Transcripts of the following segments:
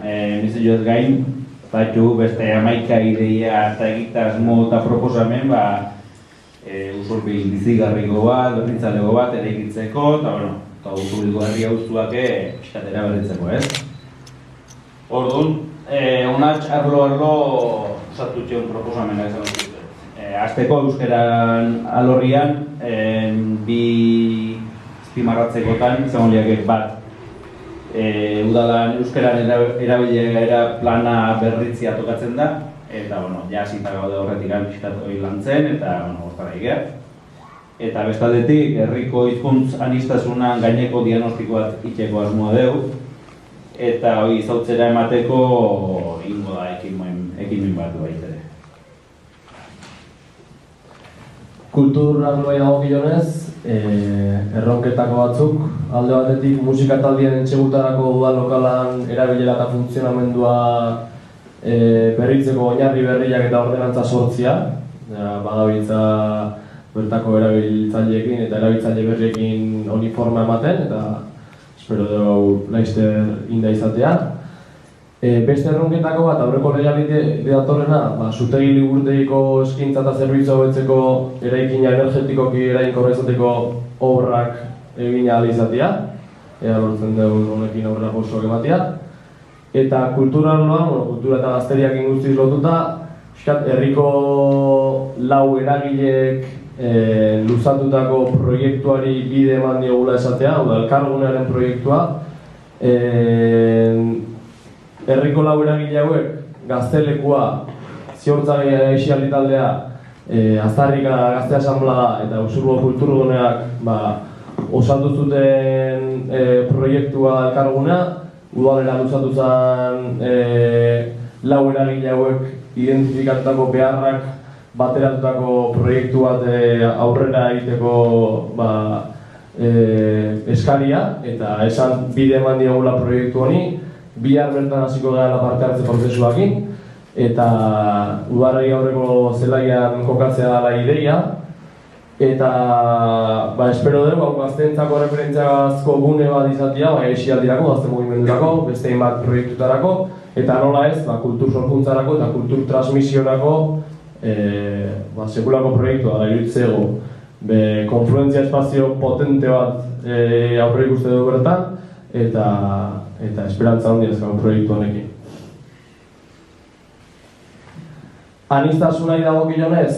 misioez gain, batu beste 11 ideia eta egitasmo eta proposamen, usurbil bizigarriko bat, berritzalego bat eraikitzeko, eta usurbilgo herri auzuak pixkatera berritzeko, ez? Orduan, unatx arlo osatu txeun proposamena izan dut. Azteko euskeran alorrian, bi azpimarratzekotan izan liake bat. Udalan euskeran erabilera plana berritzia tokatzen da, eta, jasita gaude horretik pixkat hori lantzen, eta, hortara iker. Eta bestaldetik, herriko hizkuntz aniztasunan gaineko diagnostiko bat itxeko asmoa dugu, eta hori zautzera emateko ingo da ekimen bat baitere. Kultur arloa dagokionez, erronketako batzuk, alde batetik musika taldien etxegutarako udal lokalan erabilera eta funtzionamendua berritzeko oinarri berriak eta ordenantza sortzia, badabiltza bertako erabiltzaileekin eta erabiltzaile berriekin uniforma ematen, eta espero dugu laizter inda izatea. Beste erronketako bat, aurreko legealdi datorrena, zutegi liburutegiko eskaintza eta zerbitzua hobetzeko eraikina energetikoki eraginkorra izateko obrak egin ahal izatea, ea lortzen dugu honekin aurrera pausoak ematea. Eta kultura arloan, kultura eta gazteriakin guztiz lotuta, herriko lau eragilek luzatutako proiektuari bide eman diogula esatea, elkargunearen proiektua. Herriko lau eragile hauek, Gaztelekua, Ziortzagi Aixialdi taldea, Aztarrika Gazte Asanblada eta Usurbilgo Kulturguneak osatu zuten proiektua elkargunea. Udalera luzatu zen lau eragile hauek identifikatutako beharrak bateratutako proiektu bat aurrera egiteko eskaria, eta esan bide eman diogula proiektu honi. Bihar bertan hasiko gara parte hartze prozesuakin, eta udarrei aurreko zelaian kokatzea dela ideia. Eta espero dugu, gazteentzako referentziazko gune bat izatea, Aixialdirako, gazte mugimendurako, beste hainbat proiektutarako, eta nola ez, kultur sorkuntzarako eta kultur transmisiorako sekulako proiektua da iruditzego. Konfluentzia espazio potente bat aurre ikuste dugu bertan, eta esperantza handia ezkago proiektu honekin. Aniztasunari dagokionez,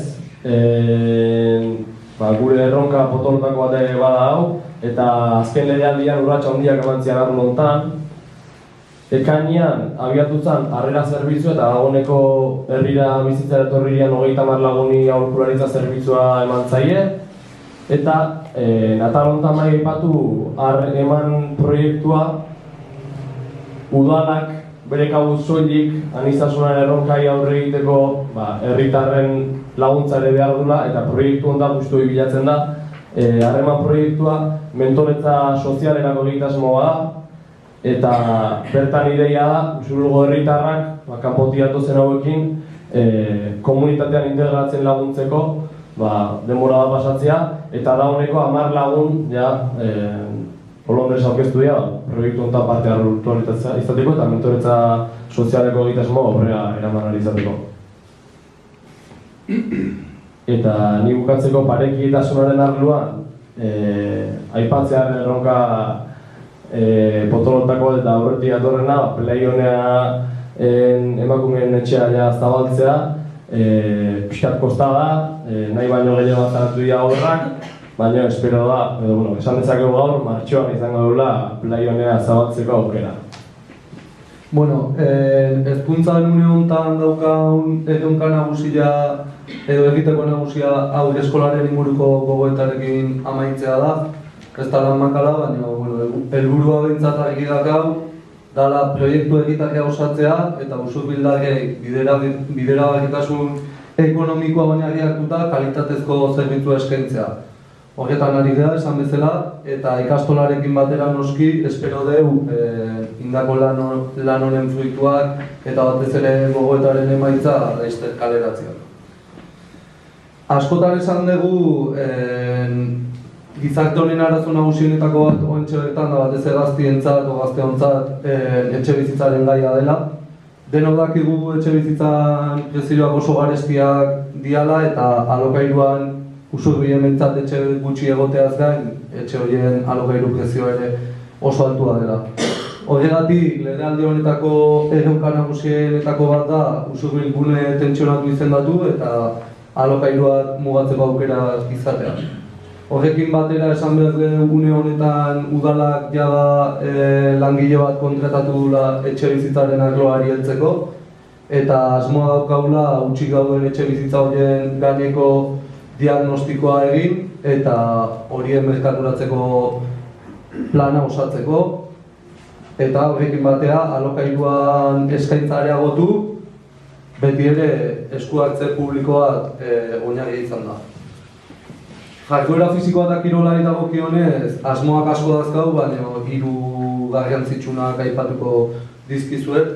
gure erronka potolotako bat bada hau, eta azken legealdian urratsa handiak emantzian arlo hontan. Ekainean abiatu zen harrera zerbitzu eta dagoeneko herrira bizitzera etorrian 30 laguni aholkularitza zerbitzua eman zaie. Eta Natal hontan bai aipatu eman proiektua udalak bere kabuz soilik aniztasunaren erronkai aurre egiteko herritarren laguntza ere behar dula, eta proiektu hontan justu bilatzen da. Harreman proiektua mentoretza sozialerako egitasmoa da, eta bertan ideia da, Usurbilgo herritarrak kanpotik datozen hauekin komunitatean integratzen laguntzeko denbora bat pasatzea, eta dagoeneko 10 lagun Holondres aurkeztu dira, proiektu honetan parte hartu izateko eta mentoretza sozialeko egitasmo aurrera eraman ahal izateko. Eta ni bukatzeko parekitasunaren arloan aipatzearen erronka potolotako eta aurretik datorrena, Pleionea emakumeen etxea zabaltzea, pixkat kosta da, nahi baino gehiago zaratu dira obrak, baina espero da, esan dezakegu gaur, martxoan izango dugula Pleionea zabaltzeko aukera. Hezkuntzaren une honetan daukan erronka nagusia edo egiteko nagusia hau eskolaren inguruko gogoetarekin amaitzea da. Ez da lan makala, baina helburua behintzat argi dakau, dala proiektu egitakea osatzea eta usurbildarrei bideragarritasun ekonomikoa oinarri hartuta kalitatezko zerbitzua eskaintzea. Horretan ari gara, esan bezala, eta ikastolarekin batera noski, espero dugu indako lan honen fruituak eta batez ere gogoetaren emaitza laizter kaleratzea. Askotan esan dugu gizarte honen arazo nagusienetako bat oraintxe bertan da batez ere gaztientzat o gazteontzat etxebizitzaren gaia dela. Denok dakigu etxebizitzan prezioak oso garestiak diala eta alokairuan usurbilen behintzat etxe gutxi egoteaz gain, etxe horien alokairu prezioa ere oso altua dela. Horregatik, legealdi honetako erronka nagusienetako bat da usurbil gune tentsionatu izendatu eta alokairuak mugatzeko aukera izatea. Horrekin batera esan behar dugu gune honetan udalak jada langile bat kontratatu dula etxe bizitzaren arloari heltzeko eta asmoa daukagula hutsik gauden etxe bizitza horien gaineko diagnostikoa egin eta horien merkaturatzeko plana osatzeko eta horrekin batera alokairuan eskaintza areagotu beti ere esku hartze publikoak oinarria izan da. Jarduera fisikoa eta kirolari dagokionez asmoak asko dazkau, baina hiru garrantzitsunak aipatuko dizkizuet.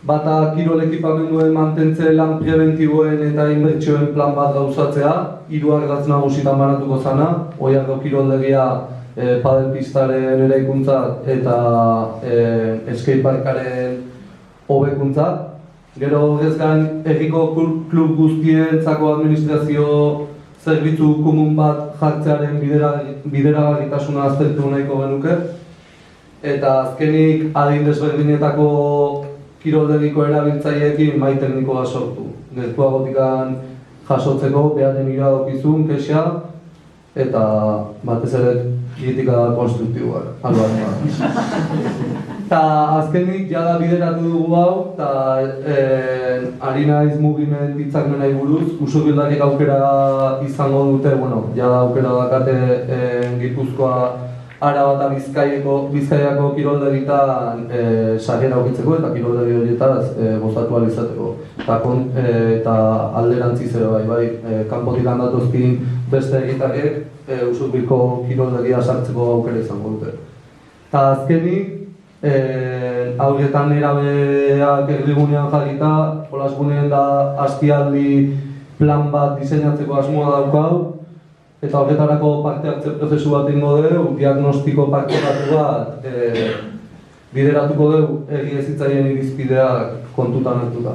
Bata kirol ekipamenduen mantentze lan preventiboen eta inbertsioen plan bat gauzatzea, hiru ardatz nagusitan banatuko zana, Oiarko kiroldegia padel pistaren eraikuntza eta skateparkaren hobekuntza. Gero horrez gain, herriko klub guztientzako administrazio zerbitzu komun bat jartzearen bideragarritasuna aztertu nahiko genuke. Eta azkenik adin desberdinetako kiroldegiko erabiltzaileekin mahai teknikoa sortu. Gertuagotikan jasotzeko beharen iradokizun, kexa eta batez ere kritika konstruktiboak. Eta azkenik jada bideratu dugu hau, eta ari naiz mugiment hitzakmenari buruz, usurbildarrik aukera izango dute, jada aukera dakate Gipuzkoa, Araba eta Bizkaiako kiroldegitan sarrera aurkitzeko eta kiroldegi horietaz gozatu ahal izateko. Eta alderantziz ere bai, kanpotik datozkin beste egitarriek usurbilko kiroldegia sartzeko aukera izango dute. Eta azkenik, haurretan nerabeak erdigunean jarrita, jolasguneen da askialdi plan bat diseinatzeko asmoa daukau, eta horretarako parte hartze prozesu bat ingo dugu, diagnostiko partekatu bat bideratuko dugu herri hezitzaien irizpideak kontutan hartuta.